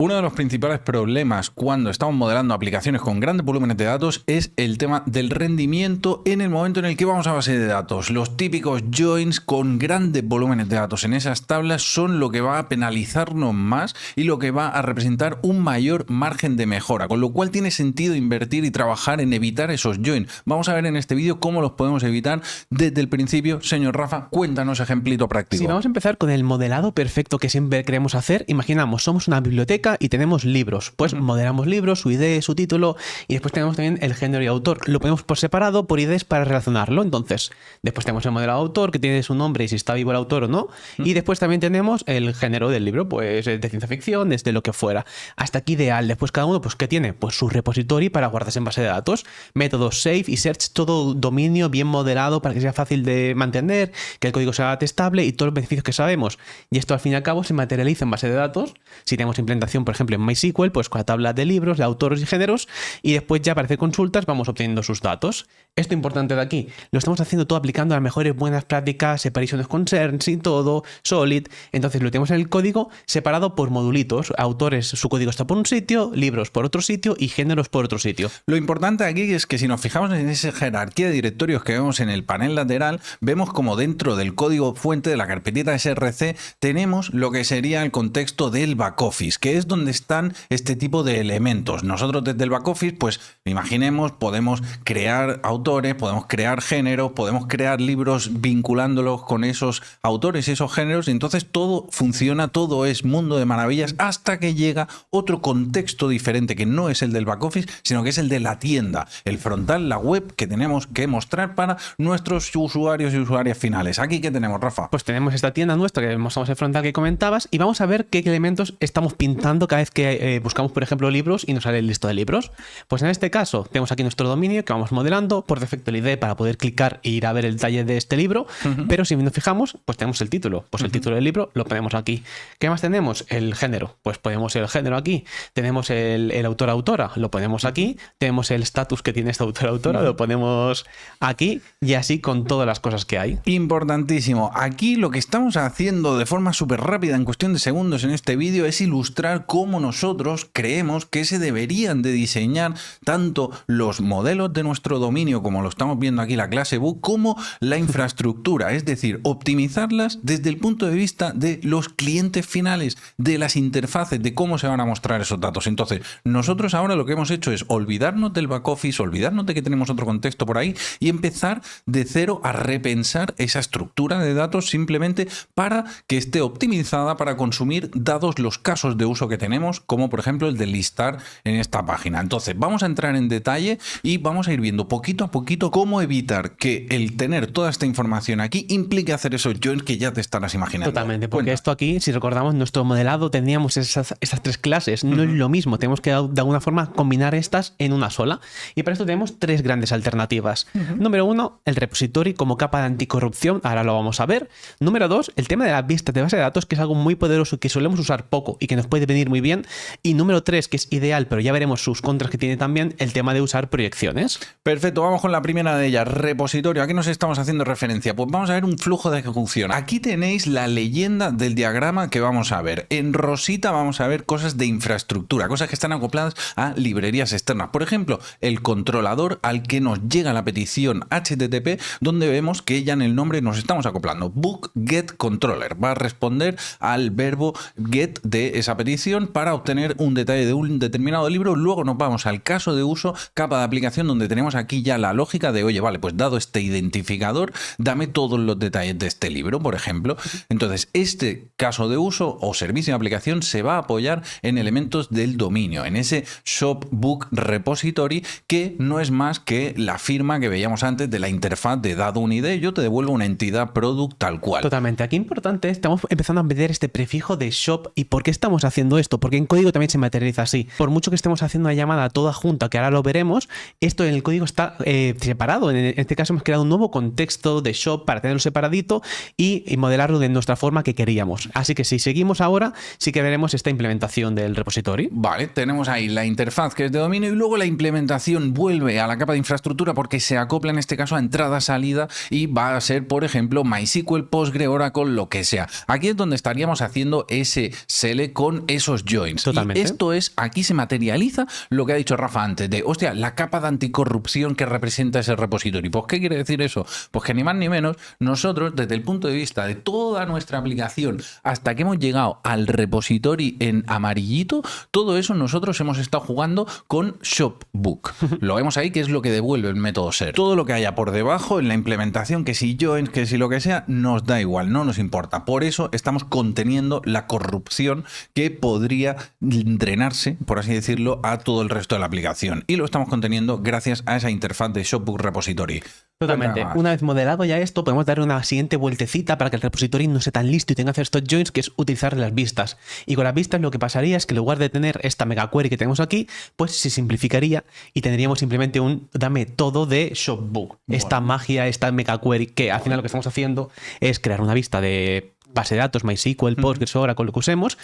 Uno de los principales problemas cuando estamos modelando aplicaciones con grandes volúmenes de datos es el tema del rendimiento en el momento en el que vamos a base de datos. Los típicos joins con grandes volúmenes de datos en esas tablas son lo que va a penalizarnos más y lo que va a representar un mayor margen de mejora, con lo cual tiene sentido invertir y trabajar en evitar esos joins. Vamos a ver en este vídeo cómo los podemos evitar desde el principio. Señor Rafa, cuéntanos ejemplito práctico. Sí, vamos a empezar con el modelado perfecto que siempre queremos hacer. Imaginamos, somos una biblioteca y tenemos libros. Pues modelamos libros, su ID, su título, y después tenemos también el género y autor. Lo ponemos por separado, por IDs para relacionarlo. Entonces, después tenemos el modelado autor, que tiene su nombre y si está vivo el autor o no. Y después también tenemos el género del libro, pues de ciencia ficción, desde lo que fuera. Hasta aquí ideal. Después cada uno, pues ¿qué tiene? Pues su repository para guardarse en base de datos. Métodos save y search, todo dominio bien modelado para que sea fácil de mantener, que el código sea testable y todos los beneficios que sabemos. Y esto al fin y al cabo se materializa en base de datos. Si tenemos implementación, por ejemplo, en MySQL, pues con la tabla de libros, de autores y géneros, y después ya para hacer consultas vamos obteniendo sus datos. Esto importante de aquí, lo estamos haciendo todo aplicando las mejores buenas prácticas, separation of concerns y todo, solid. Entonces lo tenemos en el código separado por modulitos. Autores, su código está por un sitio, libros por otro sitio y géneros por otro sitio. Lo importante aquí es que si nos fijamos en esa jerarquía de directorios que vemos en el panel lateral, vemos como dentro del código fuente de la carpetita src tenemos lo que sería el contexto del backoffice, que es donde están este tipo de elementos. Nosotros desde el backoffice, pues imaginemos, podemos crear autores, podemos crear géneros, podemos crear libros vinculándolos con esos autores y esos géneros, y entonces todo funciona, todo es mundo de maravillas hasta que llega otro contexto diferente que no es el del backoffice, sino que es el de la tienda, el frontal, la web que tenemos que mostrar para nuestros usuarios y usuarias finales. Aquí, ¿qué tenemos, Rafa? Pues tenemos esta tienda nuestra que mostramos el frontal que comentabas y vamos a ver qué elementos estamos pintando cada vez que buscamos, por ejemplo, libros y nos sale el listo de libros. Pues en este caso tenemos aquí nuestro dominio que vamos modelando, por defecto el ID para poder clicar e ir a ver el detalle de este libro, pero si nos fijamos, pues tenemos el título. Pues el título del libro lo ponemos aquí. ¿Qué más tenemos? El género. Pues ponemos el género aquí. Tenemos el autor-autora, lo ponemos aquí. Tenemos el status que tiene este autor-autora, lo ponemos aquí y así con todas las cosas que hay. Importantísimo. Aquí lo que estamos haciendo de forma súper rápida en cuestión de segundos en este vídeo es ilustrar cómo nosotros creemos que se deberían de diseñar tanto los modelos de nuestro dominio, como lo estamos viendo aquí la clase book, como la infraestructura, es decir, optimizarlas desde el punto de vista de los clientes finales, de las interfaces, de cómo se van a mostrar esos datos. Entonces, nosotros ahora lo que hemos hecho es olvidarnos del back office, olvidarnos de que tenemos otro contexto por ahí y empezar de cero a repensar esa estructura de datos simplemente para que esté optimizada para consumir dados los casos de uso que tenemos, como por ejemplo el de listar en esta página. Entonces vamos a entrar en detalle y vamos a ir viendo poquito a poquito cómo evitar que el tener toda esta información aquí implique hacer esos joins que ya te estarás imaginando. Totalmente, porque esto aquí, si recordamos, nuestro modelado teníamos esas tres clases, no es lo mismo, tenemos que de alguna forma combinar estas en una sola y para esto tenemos tres grandes alternativas. Número uno, el repository como capa de anticorrupción, ahora lo vamos a ver. Número dos, el tema de las vistas de base de datos, que es algo muy poderoso que solemos usar poco y que nos puede venir muy bien. Y número tres, que es ideal, pero ya veremos sus contras que tiene también, el tema de usar proyecciones. Perfecto, vamos con la primera de ellas, repositorio. ¿A qué nos estamos haciendo referencia? Pues vamos a ver un flujo de ejecución. Aquí tenéis la leyenda del diagrama que vamos a ver. En rosita vamos a ver cosas de infraestructura, cosas que están acopladas a librerías externas. Por ejemplo, el controlador al que nos llega la petición HTTP, donde vemos que ya en el nombre nos estamos acoplando. Book Get Controller va a responder al verbo get de esa petición para obtener un detalle de un determinado libro. Luego nos vamos al caso de uso, capa de aplicación, donde tenemos aquí ya la lógica de, oye, vale, pues dado este identificador, dame todos los detalles de este libro, por ejemplo. Entonces, este caso de uso o servicio de aplicación se va a apoyar en elementos del dominio, en ese shop book repository, que no es más que la firma que veíamos antes de la interfaz de dado un ID, yo te devuelvo una entidad product tal cual. Totalmente. Aquí importante, estamos empezando a meter este prefijo de shop. ¿Y por qué estamos haciendo esto? Porque en código también se materializa así. Por mucho que estemos haciendo una llamada toda junta, que ahora lo veremos, esto en el código está separado. En este caso hemos creado un nuevo contexto de shop para tenerlo separadito y modelarlo de nuestra forma que queríamos. Así que si seguimos ahora, sí que veremos esta implementación del repository. Vale, tenemos ahí la interfaz que es de dominio y luego la implementación vuelve a la capa de infraestructura porque se acopla en este caso a entrada-salida y va a ser, por ejemplo, MySQL, Postgre, Oracle, lo que sea. Aquí es donde estaríamos haciendo ese SELE con esos esos joins. Totalmente. Y esto es, aquí se materializa lo que ha dicho Rafa antes de, hostia, la capa de anticorrupción que representa ese repositorio. Pues, ¿qué quiere decir eso? Pues que ni más ni menos, nosotros, desde el punto de vista de toda nuestra aplicación, hasta que hemos llegado al repository en amarillito, todo eso nosotros hemos estado jugando con Shopbook. Lo vemos ahí, que es lo que devuelve el método ser. Todo lo que haya por debajo en la implementación, que si joins, que si lo que sea, nos da igual, no nos importa. Por eso estamos conteniendo la corrupción que podría drenarse, por así decirlo, a todo el resto de la aplicación. Y lo estamos conteniendo gracias a esa interfaz de Shopbook Repository. Totalmente. Una vez modelado ya esto, podemos dar una siguiente vueltecita para que el repositorio no sea tan listo y tenga que hacer estos joins, que es utilizar las vistas. Y con las vistas lo que pasaría es que en lugar de tener esta mega query que tenemos aquí, pues se simplificaría y tendríamos simplemente un dame todo de Shopbook. Esta magia, esta mega query, que al final lo que estamos haciendo es crear una vista de base de datos, MySQL, Postgres, Oracle, lo que usemos,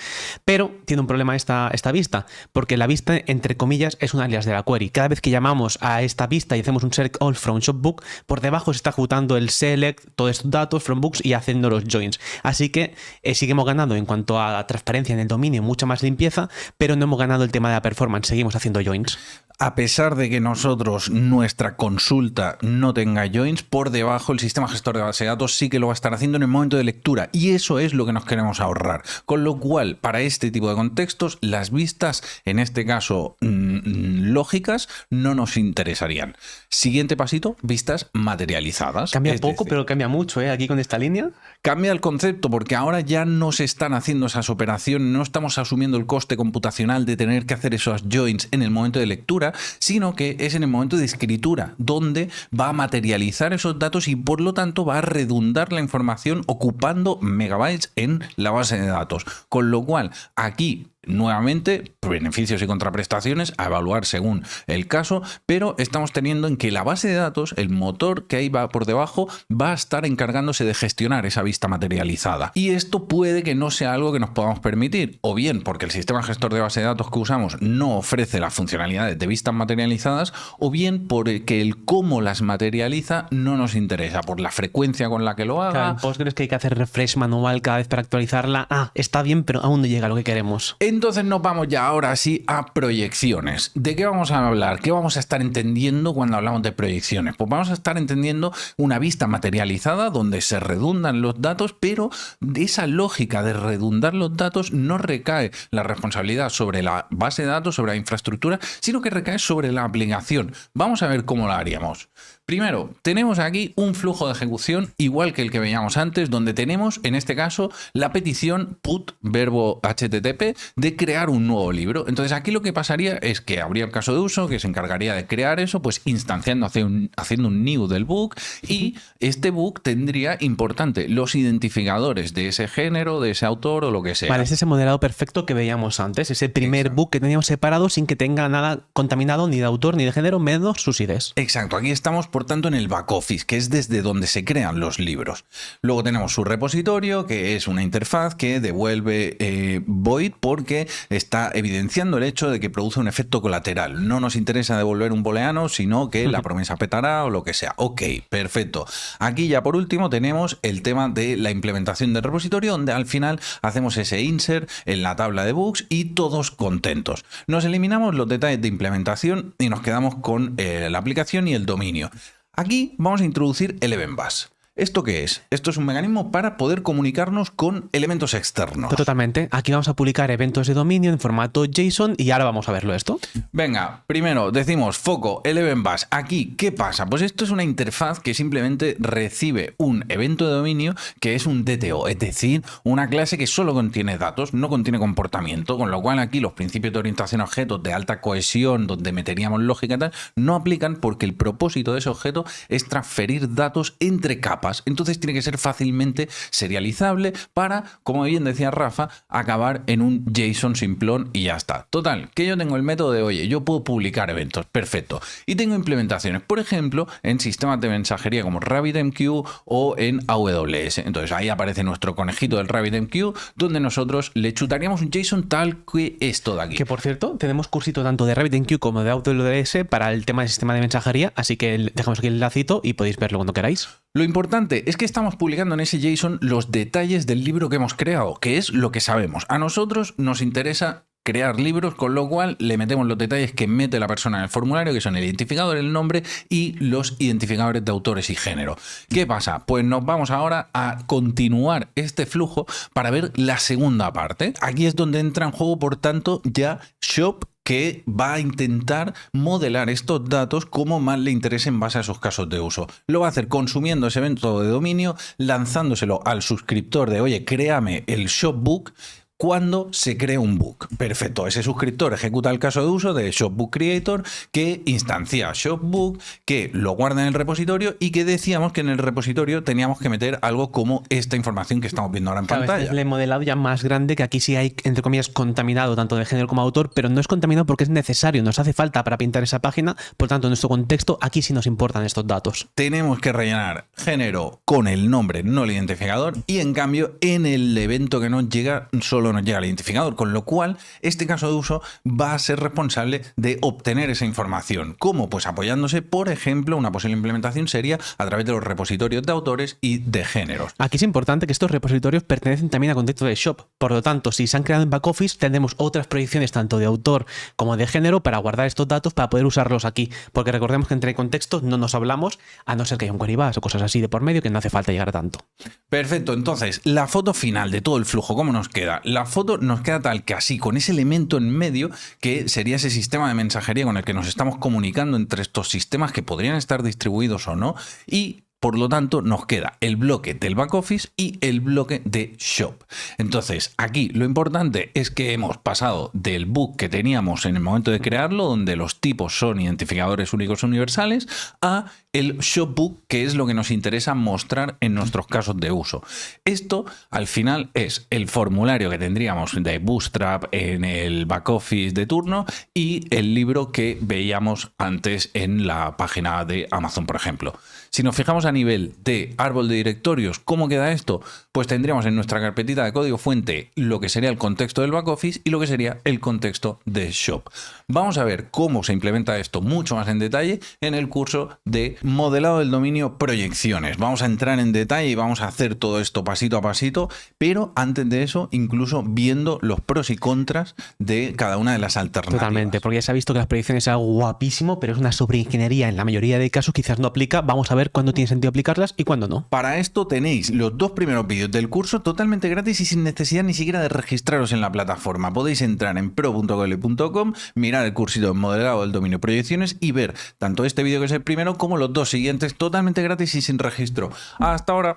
pero tiene un problema esta vista, porque la vista, entre comillas, es un alias de la query. Cada vez que llamamos a esta vista y hacemos un select all from Shopbook, por debajo se está ejecutando el select, todos estos datos from books y haciendo los joins. Así que seguimos ganando en cuanto a transparencia en el dominio, mucha más limpieza, pero no hemos ganado el tema de la performance, seguimos haciendo joins. A pesar de que nosotros, nuestra consulta no tenga joins, por debajo el sistema gestor de base de datos sí que lo va a estar haciendo en el momento de lectura, y eso es lo que nos queremos ahorrar. Con lo cual, para este tipo de contextos, las vistas, en este caso lógicas, no nos interesarían. Siguiente pasito, vistas materializadas. Cambia poco, pero cambia mucho, aquí con esta línea. Cambia el concepto, porque ahora ya no se están haciendo esas operaciones, no estamos asumiendo el coste computacional de tener que hacer esos joins en el momento de lectura, sino que es en el momento de escritura, donde va a materializar esos datos y por lo tanto va a redundar la información ocupando megabytes en la base de datos. Con lo cual, aquí nuevamente, beneficios y contraprestaciones a evaluar según el caso, pero estamos teniendo en que la base de datos, el motor que ahí va por debajo, va a estar encargándose de gestionar esa vista materializada. Y esto puede que no sea algo que nos podamos permitir, o bien porque el sistema gestor de base de datos que usamos no ofrece las funcionalidades de vistas materializadas, o bien porque el cómo las materializa no nos interesa, por la frecuencia con la que lo haga. Claro, en Postgres que hay que hacer refresh manual cada vez para actualizarla. Está bien, pero aún no llega a lo que queremos. Entonces nos vamos ya ahora sí a proyecciones. ¿De qué vamos a hablar? ¿Qué vamos a estar entendiendo cuando hablamos de proyecciones? Pues vamos a estar entendiendo una vista materializada donde se redundan los datos, pero de esa lógica de redundar los datos no recae la responsabilidad sobre la base de datos, sobre la infraestructura, sino que recae sobre la aplicación. Vamos a ver cómo la haríamos. Primero, tenemos aquí un flujo de ejecución igual que el que veíamos antes, donde tenemos, en este caso, la petición put, verbo HTTP, de crear un nuevo libro. Entonces aquí lo que pasaría es que habría el caso de uso que se encargaría de crear eso, pues instanciando, haciendo un new del book, y este book tendría, importante, los identificadores de ese género, de ese autor o lo que sea. Vale, es ese modelado perfecto que veíamos antes, ese primer book que teníamos separado sin que tenga nada contaminado ni de autor ni de género, menos sus IDs. Exacto, aquí estamos por tanto en el back office, que es desde donde se crean los libros. Luego tenemos su repositorio, que es una interfaz que devuelve void porque está evidenciando el hecho de que produce un efecto colateral. No nos interesa devolver un booleano, sino que la promesa petará o lo que sea. Ok, perfecto. Aquí ya por último tenemos el tema de la implementación del repositorio, donde al final hacemos ese insert en la tabla de books y todos contentos. Nos eliminamos los detalles de implementación y nos quedamos con la aplicación y el dominio. Aquí vamos a introducir el Event Bus. ¿Esto qué es? Esto es un mecanismo para poder comunicarnos con elementos externos. Totalmente. Aquí vamos a publicar eventos de dominio en formato JSON y ahora vamos a verlo esto. Venga, primero decimos foco, el Event Bus. Aquí, ¿qué pasa? Pues esto es una interfaz que simplemente recibe un evento de dominio que es un DTO, es decir, una clase que solo contiene datos, no contiene comportamiento, con lo cual aquí los principios de orientación a objetos de alta cohesión, donde meteríamos lógica y tal, no aplican porque el propósito de ese objeto es transferir datos entre capas. Entonces tiene que ser fácilmente serializable para, como bien decía Rafa, acabar en un JSON simplón y ya está. Total, que yo tengo el método de, oye, yo puedo publicar eventos, perfecto. Y tengo implementaciones, por ejemplo, en sistemas de mensajería como RabbitMQ o en AWS. Entonces ahí aparece nuestro conejito del RabbitMQ, donde nosotros le chutaríamos un JSON tal que esto de aquí. Que por cierto, tenemos cursito tanto de RabbitMQ como de AWS para el tema del sistema de mensajería, así que dejamos aquí el lacito y podéis verlo cuando queráis. Lo importante es que estamos publicando en ese JSON los detalles del libro que hemos creado, que es lo que sabemos. A nosotros nos interesa crear libros, con lo cual le metemos los detalles que mete la persona en el formulario, que son el identificador, el nombre y los identificadores de autores y género. ¿Qué pasa? Pues nos vamos ahora a continuar este flujo para ver la segunda parte. Aquí es donde entra en juego, por tanto, ya Shop, que va a intentar modelar estos datos como más le interese en base a esos casos de uso. Lo va a hacer consumiendo ese evento de dominio, lanzándoselo al suscriptor de, oye, créame el Shopbook, cuando se crea un book. Perfecto, ese suscriptor ejecuta el caso de uso de Shopbook Creator, que instancia Shopbook, que lo guarda en el repositorio y que decíamos que en el repositorio teníamos que meter algo como esta información que estamos viendo ahora en pantalla. Este es el modelado ya más grande, que aquí sí hay, entre comillas, contaminado tanto de género como autor, pero no es contaminado porque es necesario, nos hace falta para pintar esa página, por tanto en nuestro contexto aquí sí nos importan estos datos. Tenemos que rellenar género con el nombre, no el identificador, y en cambio en el evento que nos llega solo nos llega el identificador, con lo cual este caso de uso va a ser responsable de obtener esa información. ¿Cómo? Pues apoyándose, por ejemplo, una posible implementación sería a través de los repositorios de autores y de géneros. Aquí es importante que estos repositorios pertenecen también a contexto de Shop, por lo tanto, si se han creado en backoffice, tendremos otras proyecciones tanto de autor como de género para guardar estos datos para poder usarlos aquí, porque recordemos que entre contextos no nos hablamos, a no ser que haya un query bus o cosas así de por medio, que no hace falta llegar a tanto. Perfecto, entonces la foto final de todo el flujo, ¿cómo nos queda? La foto nos queda tal que así, con ese elemento en medio que sería ese sistema de mensajería con el que nos estamos comunicando entre estos sistemas que podrían estar distribuidos o no, y por lo tanto nos queda el bloque del back office y el bloque de Shop. Entonces aquí lo importante es que hemos pasado del book que teníamos en el momento de crearlo, donde los tipos son identificadores únicos universales, a el Shopbook, que es lo que nos interesa mostrar en nuestros casos de uso. Esto al final es el formulario que tendríamos de Bootstrap en el back office de turno y el libro que veíamos antes en la página de Amazon, por ejemplo. Si nos fijamos a nivel de árbol de directorios, ¿cómo queda esto? Pues tendríamos en nuestra carpetita de código fuente lo que sería el contexto del back office y lo que sería el contexto de Shop. Vamos a ver cómo se implementa esto mucho más en detalle en el curso de modelado del dominio proyecciones. Vamos a entrar en detalle y vamos a hacer todo esto pasito a pasito, pero antes de eso, incluso viendo los pros y contras de cada una de las alternativas. Totalmente, porque ya se ha visto que las proyecciones es algo guapísimo, pero es una sobreingeniería en la mayoría de casos, quizás no aplica. Vamos a ver cuándo tiene sentido aplicarlas y cuándo no. Para esto tenéis los dos primeros vídeos del curso totalmente gratis y sin necesidad ni siquiera de registraros en la plataforma. Podéis entrar en pro.gole.com, mirar el cursito de modelado del dominio proyecciones y ver tanto este vídeo que es el primero como los dos siguientes totalmente gratis y sin registro. Hasta ahora.